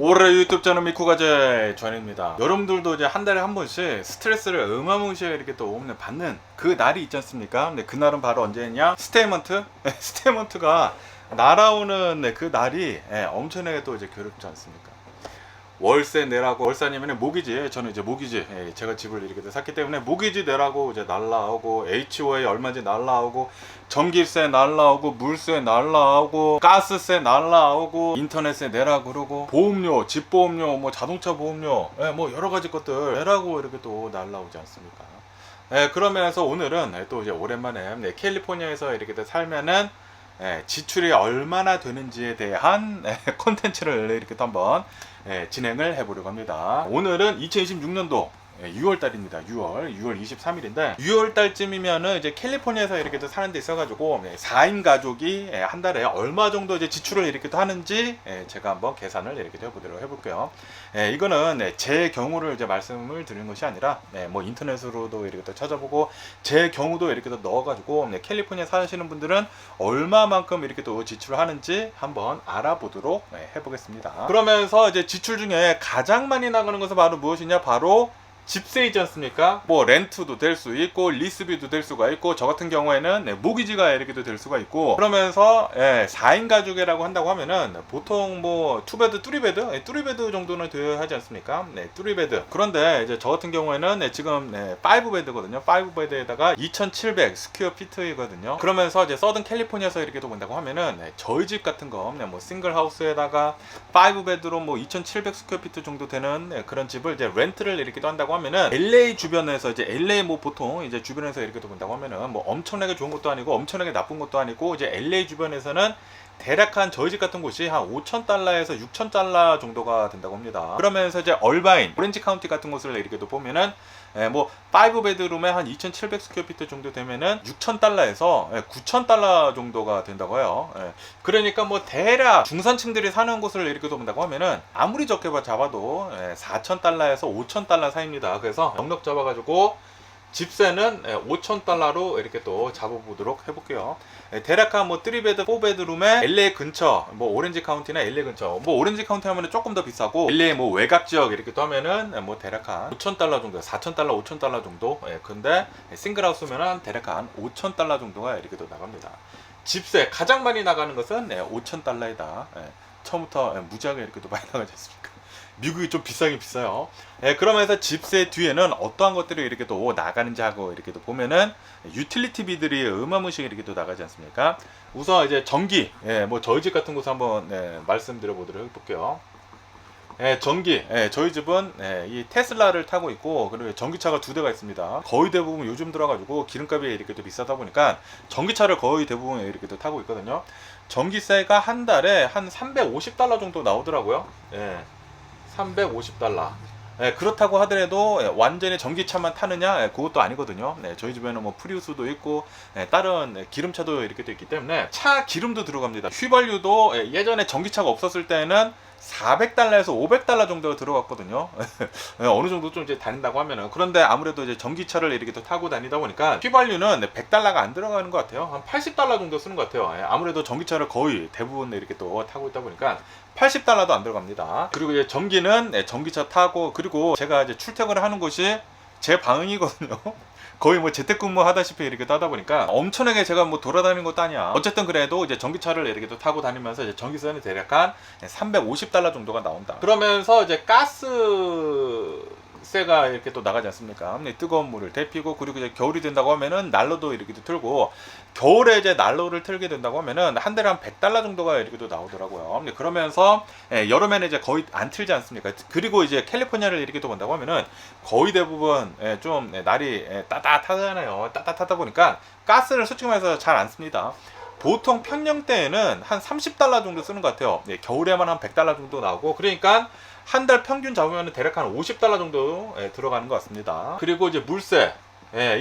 올해 유튜브 채널 미쿠가제 전입니다. 여러분들도 이제 한 달에 한 번씩 스트레스를 어마무시하게 이렇게 또 받는 그 날이 있지 않습니까? 근데 그날은 바로 언제냐? 스테이먼트? 스테이먼트가 날아오는 그 날이 엄청나게 또 이제 괴롭지 않습니까? 월세 내라고, 월세 아니면 모기지, 저는 이제 모기지, 제가 집을 이렇게 샀기 때문에 모기지 내라고 이제 날라오고, HOA 얼마인지 날라오고, 전기세 날라오고, 물세 날라오고, 가스세 날라오고, 인터넷세 내라고 그러고, 보험료, 집보험료, 뭐 자동차 보험료, 뭐 여러 가지 것들 내라고 이렇게 또 날라오지 않습니까? 그러면서 오늘은 또 이제 오랜만에 캘리포니아에서 이렇게 살면은 지출이 얼마나 되는지에 대한 콘텐츠를 이렇게 또 한번 진행을 해보려고 합니다. 오늘은 2026년도 6월달입니다. 6월 23일인데 6월달쯤이면은 이제 캘리포니아에서 이렇게 또 사는 데 있어가지고 4인 가족이 한 달에 얼마 정도 이제 지출을 이렇게 또 하는지 제가 한번 계산을 이렇게 해보도록 해볼게요. 이거는 제 경우를 이제 말씀을 드리는 것이 아니라 뭐 인터넷으로도 이렇게 또 찾아보고 제 경우도 이렇게 또 넣어가지고 캘리포니아 사시는 분들은 얼마만큼 이렇게 또 지출을 하는지 한번 알아보도록 해보겠습니다. 그러면서 이제 지출 중에 가장 많이 나가는 것은 바로 무엇이냐? 바로 집세이지 않습니까? 뭐 렌트도 될 수 있고 리스비도 될 수가 있고, 저 같은 경우에는 모기지가 이렇게도 될 수가 있고, 그러면서 4인 가족이라고 한다고 하면은 보통 뭐 2베드, 3베드, 3베드 정도는 되어야 하지 않습니까? 3베드. 그런데 이제 저 같은 경우에는 지금 5베드거든요. 5베드에다가 2,700 스퀘어 피트이거든요. 그러면서 이제 서든 캘리포니아에서 이렇게 또 본다고 하면은 저희 집 같은 거 뭐 싱글 하우스에다가 5베드로 뭐 2,700 스퀘어 피트 정도 되는 그런 집을 이제 렌트를 이렇게 또 한다고 하면은 LA 주변에서 이제 LA 뭐 보통 이제 주변에서 이렇게 또 본다고 하면은 뭐 엄청나게 좋은 것도 아니고 엄청나게 나쁜 것도 아니고, 이제 LA 주변에서는 대략 한 저희 집 같은 곳이 한 5,000달러에서 6,000달러 정도가 된다고 합니다. 그러면서 이제 얼바인, 오렌지 카운티 같은 곳을 이렇게 또 보면은 뭐 5베드룸에 한 2,700 스퀘어피트 정도 되면은 6,000달러에서 9,000달러 정도가 된다고 해요. 그러니까 뭐 대략 중산층들이 사는 곳을 이렇게 또 본다고 하면은 아무리 적게 잡아도 4,000달러에서 5,000달러 사이입니다. 그래서 넉넉 잡아가지고 집세는 5,000달러로 이렇게 또 잡아보도록 해볼게요. 대략 한 3베드, 4베드룸에 LA 근처, 뭐 오렌지 카운티나 LA 근처, 뭐 오렌지 카운티 하면은 조금 더 비싸고, LA 뭐 외곽 지역 이렇게 또 하면은 뭐 대략 한 5,000달러 정도, 4,000달러, 5,000달러 정도. 근데 싱글하우스면은 대략 한 5,000달러 정도가 이렇게 또 나갑니다. 집세 가장 많이 나가는 것은 5,000달러이다. 처음부터 무지하게 이렇게 또 많이 나가지 않습니까? 미국이 좀 비싸긴 비싸요. 그러면서 집세 뒤에는 어떠한 것들이 이렇게 또 나가는지 하고 이렇게 또 보면은 유틸리티 비들이 어마무시하게 이렇게 또 나가지 않습니까? 우선 이제 전기, 뭐 저희 집 같은 곳 한번 말씀드려 보도록 해볼게요. 전기, 저희 집은 이 테슬라를 타고 있고, 그리고 전기차가 2대가 있습니다. 거의 대부분 요즘 들어가지고 기름값이 이렇게 또 비싸다 보니까 전기차를 거의 대부분 이렇게 또 타고 있거든요. 전기세가 한 달에 한 350달러 정도 나오더라고요. 350달러. 그렇다고 하더라도 완전히 전기차만 타느냐? 그것도 아니거든요. 저희 집에는 뭐 프리우스도 있고 다른 기름차도 이렇게 또 있기 때문에 차 기름도 들어갑니다. 휘발유도 예전에 전기차가 없었을 때는 400달러에서 500달러 정도가 들어갔거든요. 어느 정도 좀 이제 다닌다고 하면은. 그런데 아무래도 이제 전기차를 이렇게 또 타고 다니다 보니까 휘발유는 100달러가 안 들어가는 것 같아요. 한 80달러 정도 쓰는 것 같아요. 아무래도 전기차를 거의 대부분 이렇게 또 타고 있다 보니까 80달러도 안 들어갑니다. 그리고 이제 전기는 전기차 타고, 그리고 제가 이제 출퇴근을 하는 곳이 제 방이거든요. 거의 뭐 재택근무 하다시피 이렇게 하다 보니까 엄청나게 제가 뭐 돌아다니는 것도 아니야. 어쨌든 그래도 이제 전기차를 이렇게 또 타고 다니면서 이제 전기세는 대략 한 350달러 정도가 나온다. 그러면서 이제 가스세가 이렇게 또 나가지 않습니까? 뜨거운 물을 데피고, 그리고 이제 겨울이 된다고 하면은 난로도 이렇게 또 틀고, 겨울에 이제 난로를 틀게 된다고 하면은 한 달에 한 100달러 정도가 이렇게 또 나오더라고요. 그러면서 여름에는 이제 거의 안 틀지 않습니까? 그리고 이제 캘리포니아를 이렇게 또 본다고 하면은 거의 대부분 좀 날이 따뜻하잖아요. 따뜻하다 보니까 가스를 솔직히 말해서 잘 안 씁니다. 보통 평년 때에는 한 30달러 정도 쓰는 것 같아요. 겨울에만 한 100달러 정도 나오고, 그러니까 한 달 평균 잡으면 대략 한 50달러 정도 들어가는 것 같습니다. 그리고 이제 물세.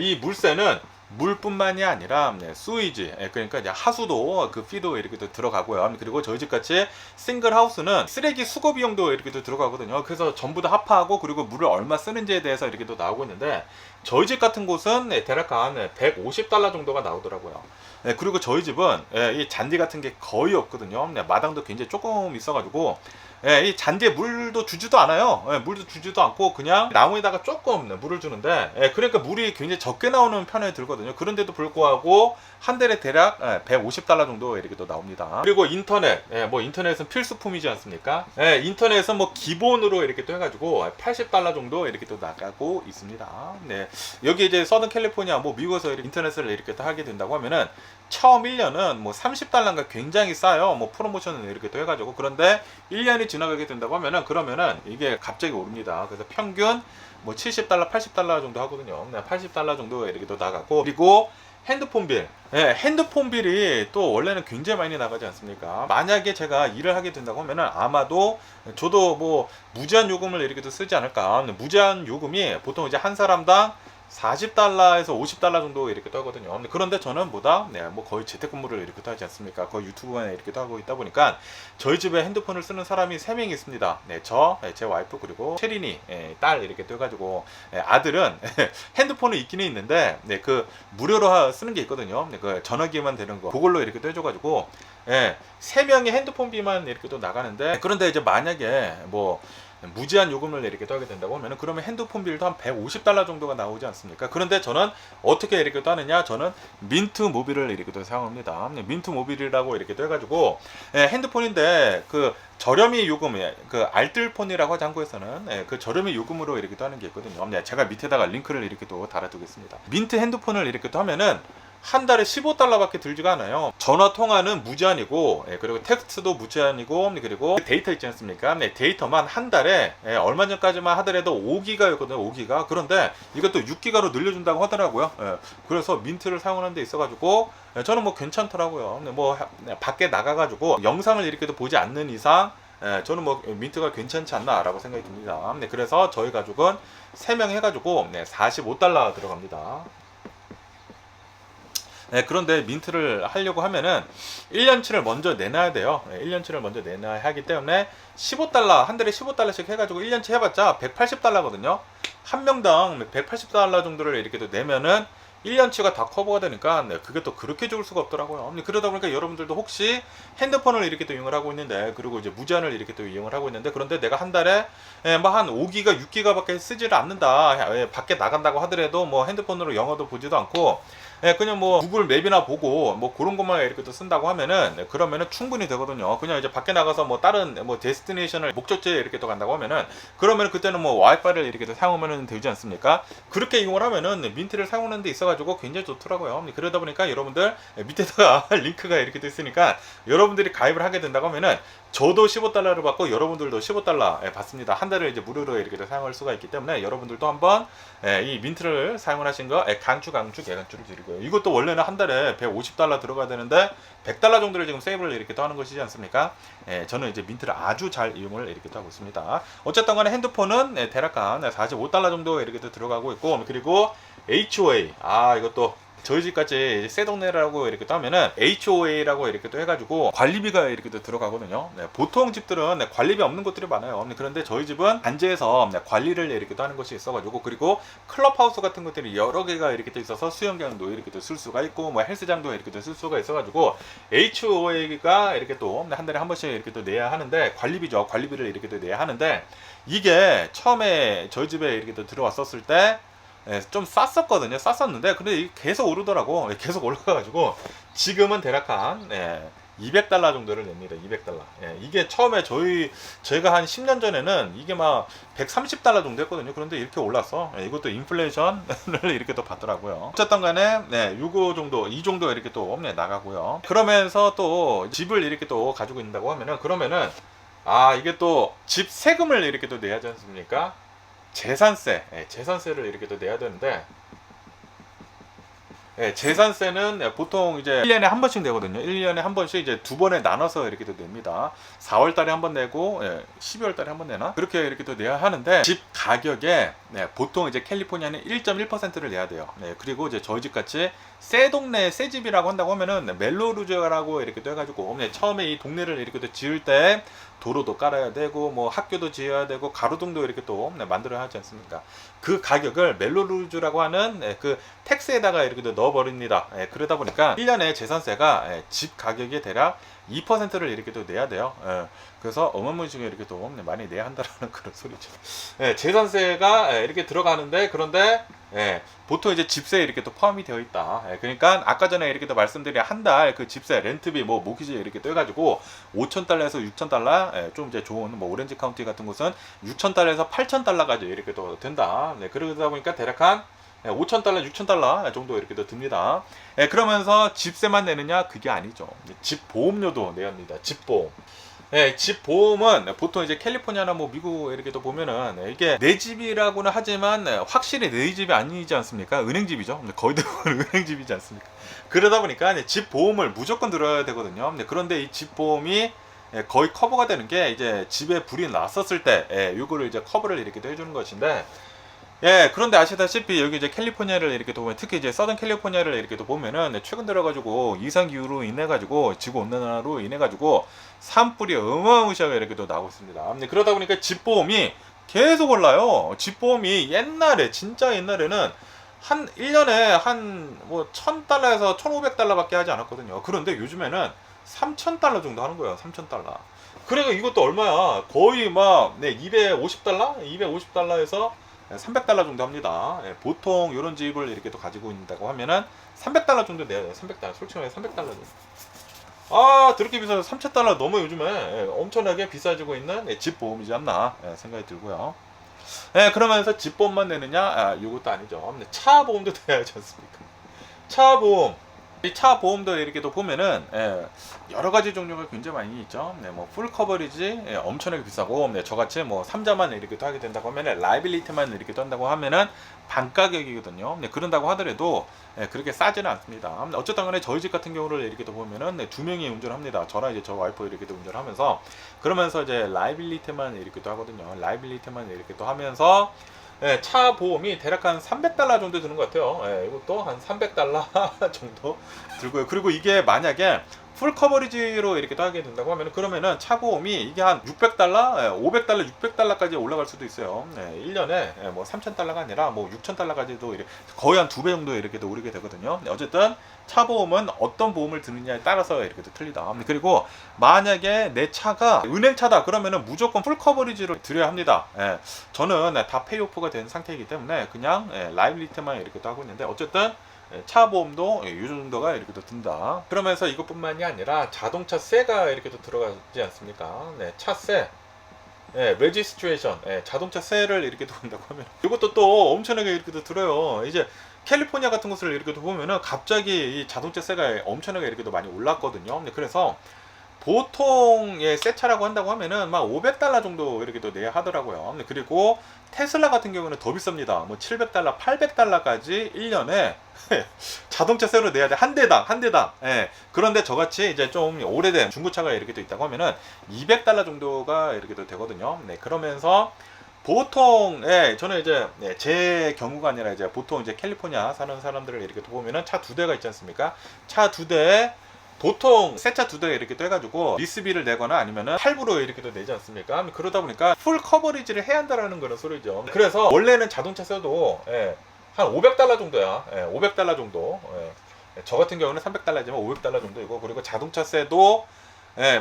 이 물세는 물뿐만이 아니라 수위지, 그러니까 이제 하수도 그 피도 이렇게 또 들어가고요. 그리고 저희 집 같이 싱글 하우스는 쓰레기 수거 비용도 이렇게 또 들어가거든요. 그래서 전부 다 합하고 그리고 물을 얼마 쓰는지에 대해서 이렇게 또 나오고 있는데, 저희 집 같은 곳은 대략 한 150달러 정도가 나오더라고요. 그리고 저희 집은 이 잔디 같은 게 거의 없거든요. 마당도 굉장히 조금 있어가지고 이 잔디에 물도 주지도 않아요. 물도 주지도 않고 그냥 나무에다가 조금 물을 주는데, 그러니까 물이 굉장히 적게 나오는 편에 들거든요. 그런데도 불구하고 한 달에 대략 150달러 정도 이렇게 또 나옵니다. 그리고 인터넷, 뭐 인터넷은 필수품이지 않습니까? 인터넷은 뭐 기본으로 이렇게 또 해가지고 80달러 정도 이렇게 또 나가고 있습니다. 네, 여기 이제 서든 캘리포니아 뭐 미국에서 인터넷을 이렇게 또 하게 된다고 하면은 처음 1년은 뭐 30달러인가 굉장히 싸요. 뭐 프로모션을 이렇게 또 해가지고. 그런데 1년이 지나가게 된다고 하면은 그러면은 이게 갑자기 오릅니다. 그래서 평균 뭐 70달러, 80달러 정도 하거든요. 80달러 정도 이렇게 또 나가고. 그리고 핸드폰 빌. 핸드폰 빌이 또 원래는 굉장히 많이 나가지 않습니까? 만약에 제가 일을 하게 된다고 하면은 아마도 저도 뭐 무제한 요금을 이렇게 또 쓰지 않을까. 무제한 요금이 보통 이제 한 사람당 40달러에서 50달러 정도 이렇게 떠거든요. 그런데 저는 뭐 거의 재택근무를 이렇게 또 하지 않습니까? 거의 유튜브만 이렇게 또 하고 있다 보니까 저희 집에 핸드폰을 쓰는 사람이 3명이 있습니다. 제 와이프, 그리고 체린이, 딸 이렇게 또 해가지고, 아들은 핸드폰은 있기는 있는데, 그 무료로 쓰는 게 있거든요. 그 전화기만 되는 거. 그걸로 이렇게 또 해줘가지고, 3명이 핸드폰비만 이렇게 또 나가는데, 그런데 이제 만약에 뭐, 무제한 요금을 이렇게 떠게 된다고 하면 그러면 핸드폰 빌도 한 150달러 정도가 나오지 않습니까? 그런데 저는 어떻게 이렇게 또 하느냐? 저는 민트 모빌을 이렇게 또 사용합니다. 민트 모빌이라고 이렇게 또 해가지고, 핸드폰인데 그 저렴이 요금, 그 알뜰폰이라고 하지 한국에서는, 그 저렴이 요금으로 이렇게 또 하는 게 있거든요. 제가 밑에다가 링크를 이렇게 또 달아두겠습니다. 민트 핸드폰을 이렇게 또 하면은 한 달에 15달러밖에 들지가 않아요. 전화 통화는 무제한이고, 그리고 텍스트도 무제한이고, 그리고 데이터 있지 않습니까? 데이터만 한 달에, 얼마 전까지만 하더라도 5기가였거든요. 5기가. 그런데 이것도 6기가로 늘려준다고 하더라고요. 그래서 민트를 사용하는 데 있어가지고, 저는 뭐 괜찮더라고요. 뭐 밖에 나가가지고 영상을 이렇게도 보지 않는 이상, 저는 뭐 민트가 괜찮지 않나라고 생각이 듭니다. 그래서 저희 가족은 3명 해가지고 45달러 들어갑니다. 그런데 민트를 하려고 하면은 1년치를 먼저 내놔야 돼요. 1년치를 먼저 내놔야 하기 때문에 15달러, 한 달에 15달러씩 해가지고 1년치 해봤자 180달러거든요. 한 명당 180달러 정도를 이렇게 또 내면은 1년치가 다 커버가 되니까 그게 또 그렇게 좋을 수가 없더라고요. 그러다 보니까 여러분들도 혹시 핸드폰을 이렇게 또 이용을 하고 있는데, 그리고 이제 무제한을 이렇게 또 이용을 하고 있는데, 그런데 내가 한 달에 뭐 한 5기가, 6기가밖에 쓰지를 않는다. 밖에 나간다고 하더라도 뭐 핸드폰으로 영화도 보지도 않고, 그냥 뭐 구글 맵이나 보고 뭐 그런 것만 이렇게 또 쓴다고 하면은, 그러면은 충분히 되거든요. 그냥 이제 밖에 나가서 뭐 다른 뭐 데스티네이션을 목적지에 이렇게 또 간다고 하면은, 그러면 그때는 뭐 와이파이를 이렇게 또 사용하면 되지 않습니까? 그렇게 이용을 하면은 민트를 사용하는 데 있어가지고 굉장히 좋더라고요. 그러다 보니까 여러분들 밑에다가 링크가 이렇게 또 있으니까 여러분들이 가입을 하게 된다고 하면은 저도 15달러를 받고 여러분들도 15달러 받습니다. 한 달을 이제 무료로 이렇게 사용할 수가 있기 때문에 여러분들도 한번 이 민트를 사용을 하신 거 개강추를 드리고요. 이것도 원래는 한 달에 150달러 들어가야 되는데 100달러 정도를 지금 세이브를 이렇게 또 하는 것이지 않습니까? 저는 이제 민트를 아주 잘 이용을 이렇게 또 하고 있습니다. 어쨌든 간에 핸드폰은 대략 한 45달러 정도 이렇게 또 들어가고 있고, 그리고 HOA, 이것도 저희 집같이 새 동네라고 이렇게 또 하면은 HOA라고 이렇게 또 해가지고 관리비가 이렇게 또 들어가거든요. 보통 집들은 관리비 없는 곳들이 많아요. 그런데 저희 집은 단지에서 관리를 이렇게 또 하는 것이 있어가지고, 그리고 클럽하우스 같은 것들이 여러 개가 이렇게 또 있어서 수영장도 이렇게 또 쓸 수가 있고, 뭐 헬스장도 이렇게 또 쓸 수가 있어가지고 HOA가 이렇게 또 한 달에 한 번씩 이렇게 또 내야 하는데, 관리비죠. 관리비를 이렇게 또 내야 하는데, 이게 처음에 저희 집에 이렇게 또 들어왔었을 때 좀 쌌었거든요. 쌌었는데 근데 이게 계속 오르더라고. 계속 올라가가지고 지금은 대략 한 200달러 정도를 냅니다. 200달러. 이게 처음에 저희가 한 10년 전에는 이게 막 130달러 정도 했거든요. 그런데 이렇게 올랐어. 이것도 인플레이션을 이렇게 또 받더라고요. 어쨌든 간에 요거 정도, 이 정도 이렇게 또 나가고요. 그러면서 또 집을 이렇게 또 가지고 있다고 하면은, 그러면은 이게 또 집 세금을 이렇게 또 내야 하지 않습니까? 재산세를 이렇게 또 내야 되는데, 예, 재산세는 보통 이제 1년에 한 번씩 내거든요. 1년에 한 번씩 이제 두 번에 나눠서 이렇게 또 냅니다. 4월 달에 한 번 내고 12월 달에 한 번 내나? 그렇게 이렇게 또 내야 하는데 집 가격에 보통 이제 캘리포니아는 1.1%를 내야 돼요. 그리고 이제 저희 집 같이 새 동네 새 집이라고 한다고 하면은 멜로루즈라고 이렇게 또 해가지고 처음에 이 동네를 이렇게 또 지을 때 도로도 깔아야 되고 뭐 학교도 지어야 되고 가로등도 이렇게 또 만들어야 하지 않습니까? 그 가격을 멜로루즈라고 하는 그 텍스에다가 이렇게 또 넣어버립니다. 그러다 보니까 1년에 재산세가 집 가격에 대략 2%를 이렇게 또 내야 돼요. 그래서 어마무시하게 이렇게 또 많이 내야 한다라는 그런 소리죠. 재산세가 이렇게 들어가는데 그런데 보통 이제 집세에 이렇게 또 포함이 되어 있다. 그러니까 아까 전에 이렇게 또 말씀드린 한 달 그 집세, 렌트비, 뭐 모기지 이렇게 떼가지고 5,000달러에서 6,000달러, 좀 이제 좋은 뭐 오렌지 카운티 같은 곳은 6,000달러에서 8,000달러까지 이렇게 또 된다. 그러다 보니까 대략 한 5,000달러, 6,000달러 정도 이렇게 또 듭니다. 그러면서 집세만 내느냐? 그게 아니죠. 집 보험료도 내야 합니다. 집보험. 집 보험은 보통 이제 캘리포니아나 뭐 미국 이렇게 또 보면은 이게 내 집이라고는 하지만 확실히 내 집이 아니지 않습니까? 은행집이죠. 거의 대부분 은행집이지 않습니까? 그러다 보니까 집 보험을 무조건 들어야 되거든요. 그런데 이 집 보험이 거의 커버가 되는 게 이제 집에 불이 났었을 때 요거를 이제 커버를 이렇게 또 해주는 것인데 그런데 아시다시피 여기 이제 캘리포니아를 이렇게 또 보면 특히 이제 서던 캘리포니아를 이렇게 또 보면은 최근 들어가지고 이상 기후로 인해 가지고 지구 온난화로 인해 가지고 산불이 어마무시하게 이렇게 또 나오고 있습니다. 그러다 보니까 집보험이 계속 올라요. 집보험이 옛날에 진짜 옛날에는 한 1년에 한 뭐 1,000달러에서 1,500달러밖에 하지 않았거든요. 그런데 요즘에는 3,000달러 정도 하는 거예요. 3,000달러. 그래서 이것도 얼마야? 거의 막 250달러? 250달러에서 300달러 정도 합니다. 보통 이런 집을 이렇게 또 가지고 있다고 하면은 300달러 정도 내야 돼요. 300달러. 솔직히 말해 300달러 정도. 그렇게 비싸서 3,000달러 넘어 요즘에 엄청나게 비싸지고 있는 집 보험이지 않나 생각이 들고요. 그러면서 집 보험만 내느냐? 이것도 아니죠. 차 보험도 돼야지 않습니까? 차 보험. 이 차 보험도 이렇게 또 보면은 여러 가지 종류가 굉장히 많이 있죠. 뭐 풀 커버리지 엄청나게 비싸고 저같이 뭐 3자만 이렇게 또 하게 된다고 하면은 라이빌리티만 이렇게 또 한다고 하면은 반 가격이거든요. 그런다고 하더라도 그렇게 싸지는 않습니다. 어쨌든 간에 저희 집 같은 경우를 이렇게 또 보면은 두 명이 운전합니다. 저랑 이제 저 와이프 이렇게 또 운전하면서 그러면서 이제 라이빌리티만 이렇게 또 하거든요. 라이빌리티만 이렇게 또 하면서 차 보험이 대략 한 300달러 정도 드는 것 같아요. 이것도 한 300달러 정도 들고요. 그리고 이게 만약에 풀 커버리지로 이렇게 하게 된다고 하면 그러면은 차 보험이 이게 한 600달러, 500달러, 600달러까지 올라갈 수도 있어요. 1년에 뭐 3,000달러가 아니라 뭐 6,000달러까지도 거의 한 2배 정도 이렇게 오르게 되거든요. 어쨌든 차 보험은 어떤 보험을 드느냐에 따라서 이렇게 틀리다. 그리고 만약에 내 차가 은행차다 그러면은 무조건 풀 커버리지로 드려야 합니다. 저는 다 페이오프가 된 상태이기 때문에 그냥 라이빌리티만 이렇게 하고 있는데 어쨌든 차 보험도 이 정도가 이렇게 또 든다. 그러면서 이것뿐만이 아니라 자동차세가 이렇게 또 들어가지 않습니까? 차세, 레지스트레이션, 자동차세를 이렇게 또 본다고 하면 이것도 또 엄청나게 이렇게 또 들어요. 이제 캘리포니아 같은 곳을 이렇게 또 보면은 갑자기 이 자동차세가 엄청나게 이렇게 또 많이 올랐거든요. 그래서 보통의 새 차라고 한다고 하면은 막 500달러 정도 이렇게 또 내야 하더라고요. 그리고 테슬라 같은 경우는 더 비쌉니다. 뭐 700달러, 800달러까지 1년에 자동차세로 내야 돼. 한 대당. 그런데 저같이 이제 좀 오래된 중고차가 이렇게 또 있다고 하면은 200달러 정도가 이렇게 또 되거든요. 그러면서 보통 저는 이제 제 경우가 아니라 이제 보통 이제 캘리포니아 사는 사람들을 이렇게 또 보면은 차 두 대가 있지 않습니까? 차 두 대에 보통 새 차 두 대 이렇게 또 해가지고 리스비를 내거나 아니면은 할부로 이렇게 또 내지 않습니까? 그러다 보니까 풀 커버리지를 해야 한다라는 그런 소리죠. 그래서 원래는 자동차세도 한 500달러 정도야. 500달러 정도. 저 같은 경우는 300달러지만 500달러 정도이고 그리고 자동차세도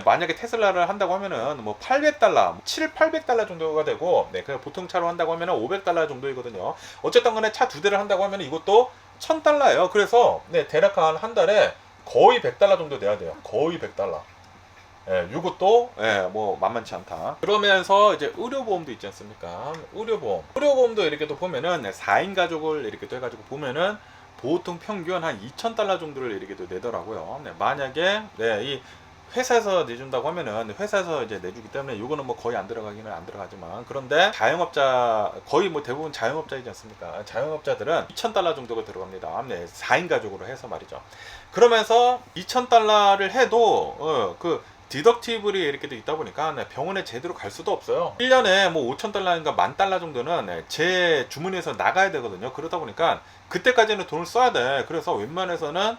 만약에 테슬라를 한다고 하면은 뭐 800달러, 800달러 정도가 되고 그냥 보통 차로 한다고 하면은 500달러 정도이거든요. 어쨌든 간에 차 두 대를 한다고 하면은 이것도 1000달러예요. 그래서 대략 한 달에 거의 100달러 정도 내야 돼요. 거의 100달러. 이것도 뭐 만만치 않다. 그러면서 이제 의료보험도 있지 않습니까? 의료보험도 이렇게 또 보면은 4인 가족을 이렇게 또 해가지고 보면은 보통 평균 한 2,000달러 정도를 이렇게 또 내더라고요. 만약에 이 회사에서 내준다고 하면은 회사에서 이제 내주기 때문에 요거는 뭐 거의 안 들어가기는 안 들어가지만, 그런데 자영업자 거의 뭐 대부분 자영업자이지 않습니까? 자영업자들은 2,000달러 정도가 들어갑니다. 네, 4인 가족으로 해서 말이죠. 그러면서 2,000달러를 해도 그 디덕티블이 이렇게 돼 있다 보니까 병원에 제대로 갈 수도 없어요. 1년에 뭐 5,000달러인가 10,000달러 정도는 제 주머니에서 나가야 되거든요. 그러다 보니까 그때까지는 돈을 써야 돼. 그래서 웬만해서는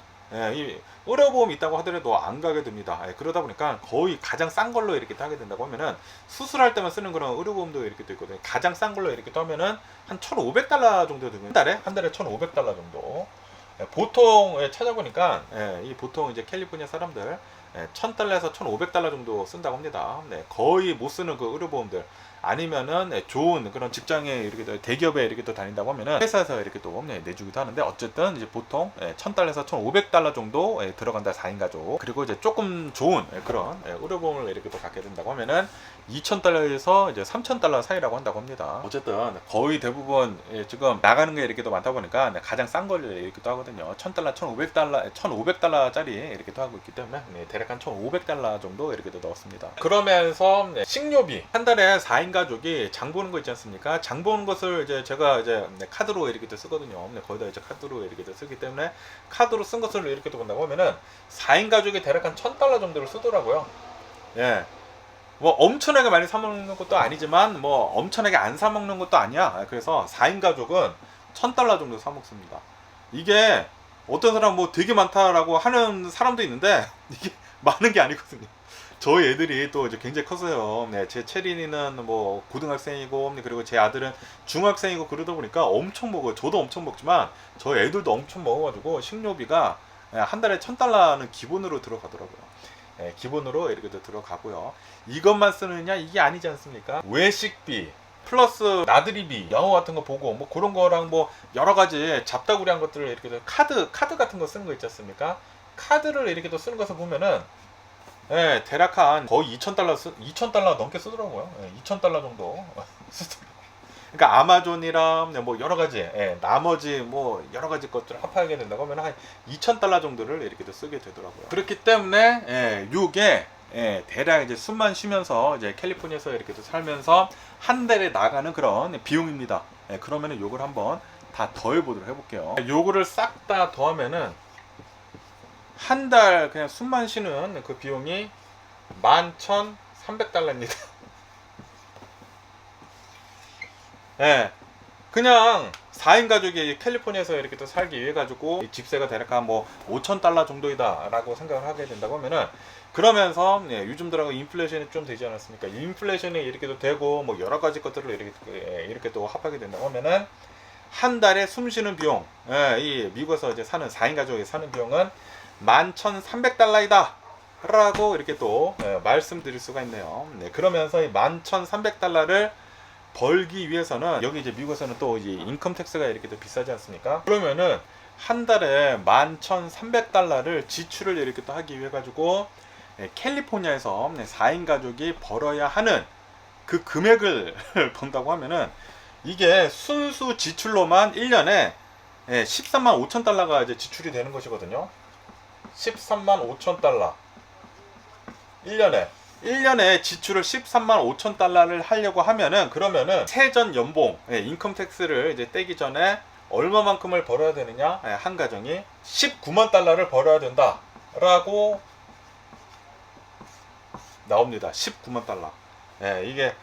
이 의료보험이 있다고 하더라도 안 가게 됩니다. 그러다 보니까 거의 가장 싼 걸로 이렇게 하게 된다고 하면은, 수술할 때만 쓰는 그런 의료보험도 이렇게 돼 있거든요. 가장 싼 걸로 이렇게 하면은 한 1,500달러 정도 되면 한 달에 1,500달러 정도. 보통 찾아보니까 이 보통 이제 캘리포니아 사람들 1,000달러에서 1,500달러 정도 쓴다고 합니다. 거의 못 쓰는 그 의료보험들, 아니면은 좋은 그런 직장에 이렇게 대기업에 이렇게 또 다닌다고 하면은 회사에서 이렇게 또 내주기도 하는데, 어쨌든 이제 보통 1,000달러에서 1,500달러 정도 들어간다, 4인 가족. 그리고 이제 조금 좋은 그런 의료보험을 이렇게 또 갖게 된다고 하면은 2,000달러에서 이제 3,000달러 사이라고 한다고 합니다. 어쨌든 거의 대부분 지금 나가는 게 이렇게 또 많다 보니까 가장 싼 걸 이렇게 또 하거든요. 1,000달러, 1,500달러짜리 이렇게 또 하고 있기 때문에 대략 한 1,500달러 정도 이렇게 또 넣었습니다. 그러면서 식료비, 한 달에 4인 가족이 장 보는 거 있지 않습니까? 장 보는 것을 이제 제가 이제 카드로 이렇게 또 쓰거든요. 거기다 이제 카드로 이렇게 또 쓰기 때문에, 카드로 쓴 것을 이렇게 또 본다고 하면은 4인 가족이 대략 한 1,000달러 정도를 쓰더라고요. 예. 뭐 엄청나게 많이 사 먹는 것도 아니지만 뭐 엄청나게 안 사 먹는 것도 아니야. 그래서 4인 가족은 1,000달러 정도 사 먹습니다. 이게 어떤 사람 뭐 되게 많다라고 하는 사람도 있는데, 이게 많은 게 아니거든요. 저희 애들이 또 이제 굉장히 컸어요. 제 체린이는 뭐 고등학생이고, 그리고 제 아들은 중학생이고, 그러다 보니까 엄청 먹어요. 저도 엄청 먹지만 저희 애들도 엄청 먹어가지고 식료비가 한 달에 1,000달러는 기본으로 들어가더라고요. 기본으로 이렇게 들어가고요. 이것만 쓰느냐, 이게 아니지 않습니까? 외식비 플러스 나들이비, 영어 같은 거 보고 뭐 그런 거랑 뭐 여러 가지 잡다구리한 것들을 이렇게 카드 같은 거 쓰는 거 있지 않습니까? 카드를 이렇게 또 쓰는 것을 보면은 대략 한 거의 2,000달러 넘게 쓰더라고요. 2,000달러 정도 쓰더라고요. 그러니까 아마존이랑 뭐 여러 가지, 나머지 뭐 여러 가지 것들을 합하게 된다고 하면 한 2,000달러 정도를 이렇게 또 쓰게 되더라고요. 그렇기 때문에 이게 대략 이제 숨만 쉬면서 이제 캘리포니아에서 이렇게 또 살면서 한 달에 나가는 그런 비용입니다. 그러면은 요걸 한번 다 더해 보도록 해볼게요. 요거를 싹 다 더하면은 한 달 그냥 숨만 쉬는 그 비용이 11,300달러입니다. 그냥 4인 가족이 캘리포니아에서 이렇게 또 살기 위해 가지고 집세가 대략 한 뭐 5,000달러 정도이다 라고 생각을 하게 된다고 하면은, 그러면서 요즘 들어가 인플레이션이 좀 되지 않았습니까? 인플레이션이 이렇게도 되고 뭐 여러 가지 것들을 이렇게 또 합하게 된다고 하면은, 한 달에 숨 쉬는 비용, 이 미국에서 이제 사는 4인 가족이 사는 비용은 11,300달러이다 라고 이렇게 또 말씀드릴 수가 있네요. 그러면서 이 11,300달러를 벌기 위해서는, 여기 이제 미국에서는 또 이제 인컴 텍스가 이렇게 또 비싸지 않습니까? 그러면은 한 달에 11,300달러를 지출을 이렇게 또 하기 위해 가지고 캘리포니아에서 4인 가족이 벌어야 하는 그 금액을 본다고 하면은, 이게 순수 지출로만 1년에 13만 5천 달러가 이제 지출이 되는 것이거든요. 13만 5천 달러 1년에 지출을 13만 5천 달러를 하려고 하면은, 그러면은 세전 연봉, 인컴 텍스를 이제 떼기 전에 얼마만큼을 벌어야 되느냐? 한 가정이 19만 달러를 벌어야 된다 라고 나옵니다. 19만 달러. 이게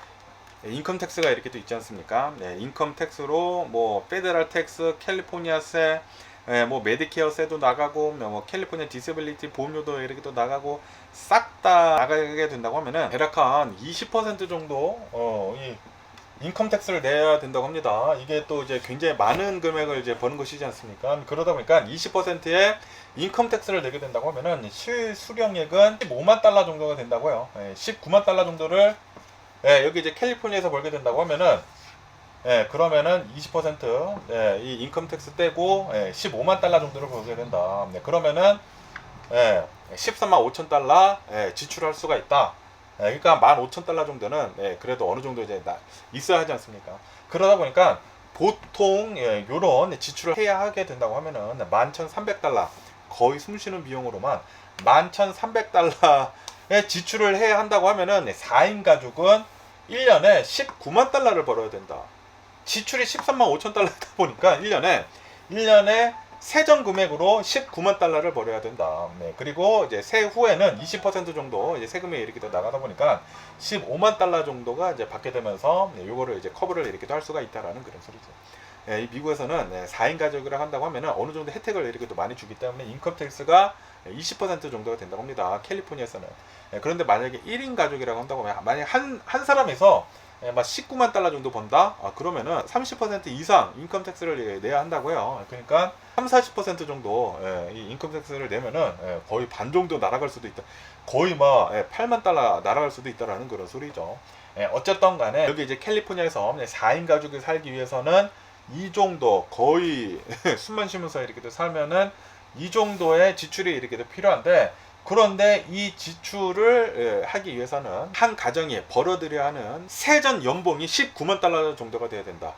인컴 텍스가 이렇게 또 있지 않습니까? 인컴 텍스로 뭐 페더럴 텍스, 캘리포니아세, 뭐 메디케어세도 나가고, 뭐 캘리포니아 디세빌리티 보험료도 이렇게 또 나가고, 싹 다 나가게 된다고 하면은 대략 한 20% 정도 이 인컴 텍스를 내야 된다고 합니다. 이게 또 이제 굉장히 많은 금액을 이제 버는 것이지 않습니까? 그러다 보니까 20%의 인컴 텍스를 내게 된다고 하면은 수령액은 15만 달러 정도가 된다고요. 19만 달러 정도를 여기 이제 캘리포니아에서 벌게 된다고 하면은, 그러면은 20% 이 인컴 텍스 떼고 15만 달러 정도를 벌게 된다. 그러면은 13만 5천 달러 지출할 수가 있다. 그러니까 15,000달러 정도는 그래도 어느 정도 이제 있어야 하지 않습니까? 그러다 보니까 보통 요런 지출을 해야 하게 된다고 하면은 11,300달러, 거의 숨쉬는 비용으로만 11,300달러에 지출을 해야 한다고 하면은 4인 가족은 1년에 19만 달러를 벌어야 된다. 지출이 13만 5천 달러다 보니까 1년에 세전 금액으로 19만 달러를 벌어야 된다. 네, 그리고 이제 세후에는 20% 정도 이제 세금이 이렇게 더 나가다 보니까 15만 달러 정도가 이제 받게 되면서 요거를 이제 커버를 이렇게 할 수가 있다라는 그런 소리죠. 이 미국에서는 4인 가족이라 한다고 하면은 어느 정도 혜택을 이렇게 또 많이 주기 때문에 인컴 텍스가 20% 정도가 된다고 합니다. 캘리포니아에서는. 그런데 만약에 1인 가족이라고 한다고 하면 만약 한 사람에서 막 19만 달러 정도 번다? 그러면은 30% 이상 인컴 텍스를 내야 한다고요. 그러니까 30-40% 정도 이 인컴 텍스를 내면은 거의 반 정도 날아갈 수도 있다. 거의 막 8만 달러 날아갈 수도 있다라는 그런 소리죠. 어쨌든 간에 여기 이제 캘리포니아에서 4인 가족이 살기 위해서는 이 정도 거의 숨만 쉬면서 이렇게 살면은 이 정도의 지출이 이렇게 필요한데, 그런데 이 지출을 하기 위해서는 한 가정이 벌어들여야 하는 세전 연봉이 19만 달러 정도가 돼야 된다.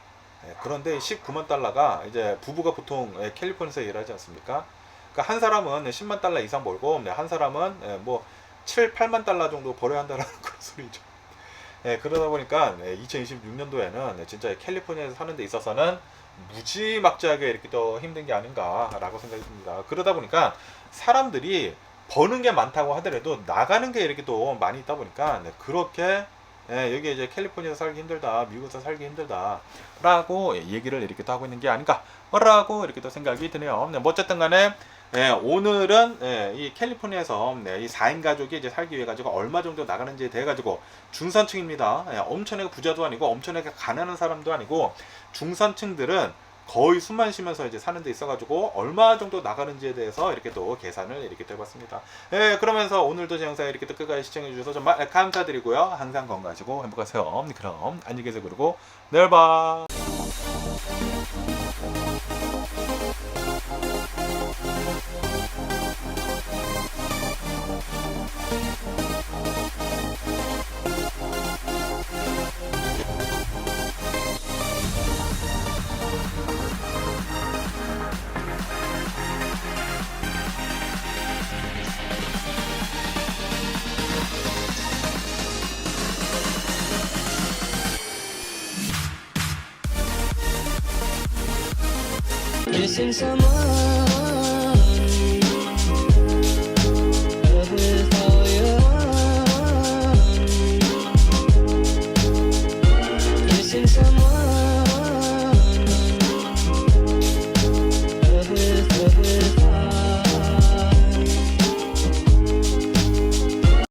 그런데 19만 달러가 이제 부부가 보통 캘리포니아에서 일하지 않습니까? 그러니까 한 사람은 10만 달러 이상 벌고 한 사람은 뭐 7, 8만 달러 정도 벌어야 한다는 그런 소리죠. 그러다 보니까 2026년도에는 진짜 캘리포니아에서 사는 데 있어서는 무지막지하게 이렇게 더 힘든 게 아닌가라고 생각이 듭니다. 그러다 보니까 사람들이 버는 게 많다고 하더라도 나가는 게 이렇게 또 많이 있다 보니까 그렇게 여기 이제 캘리포니아에서 살기 힘들다, 미국에서 살기 힘들다 라고 얘기를 이렇게 또 하고 있는 게 아닌가 라고 이렇게 또 생각이 드네요. 뭐 어쨌든 간에 오늘은 이 캘리포니아에서 이 4인 가족이 이제 살기 위해 가지고 얼마 정도 나가는지에 대해 가지고 중산층입니다. 엄청나게 부자도 아니고 엄청나게 가난한 사람도 아니고 중산층들은 거의 숨만 쉬면서 이제 사는 데 있어 가지고 얼마 정도 나가는지에 대해서 이렇게 또 계산을 이렇게 해봤습니다. 그러면서 오늘도 제 영상 이렇게 또 끝까지 시청해 주셔서 정말 감사드리고요. 항상 건강하시고 행복하세요. 그럼 안녕히 계세요. 그리고 내일 봐. Missing someone